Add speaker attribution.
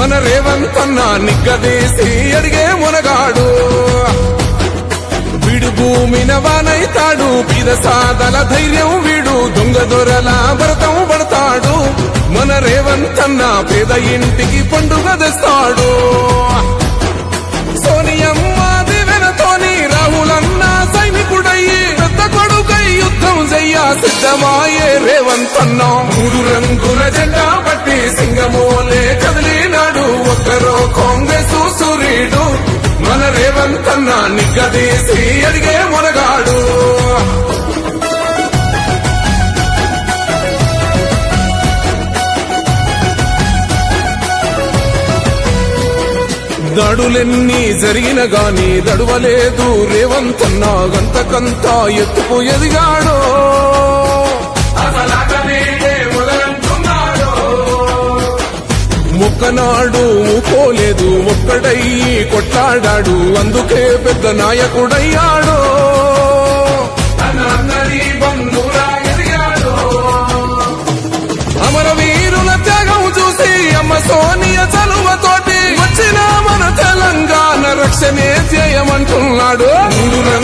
Speaker 1: మన రేవంత్ అన్న నిగ్గదీసి అడిగే మునగాడు వీడు భూమిన వానైతాడు పీద సాదల ధైర్యం వీడు దొంగ దొరల భరతం పడతాడు మన రేవంత్ అన్న పేద ఇంటికి పండుగ తెస్తాడు సోనియమ్మ దివెనతోని రాహులన్న సైనికుడయ్యి పెద్ద కొడుకై యుద్ధం చెయ్య సిద్ధమాయే రేవంత్ అన్న మూడు రంగుల జెండా పట్టి సింగమోలే కదిలినాడు ఒక్కరో కాంగ్రెస్ సూర్యుడు మన రేవంత్ అన్న నిగ్గదీసి అడిగే మునగాడు దాడులెన్ని జరిగిన గాని దడువలేదు రేవంత్ అన్న గంతకంతా ఎత్తుకు ఎదిగాడో మొక్కనాడు పోలేదు ఒక్కడయ్యి కొట్లాడాడు అందుకే పెద్ద నాయకుడయ్యాడు అమరవీరుల త్యాగం చూసి అమ్మ సోనియ చలువతోటి వచ్చిన మన తెలంగాణ రక్షణే చేయమంటున్నాడు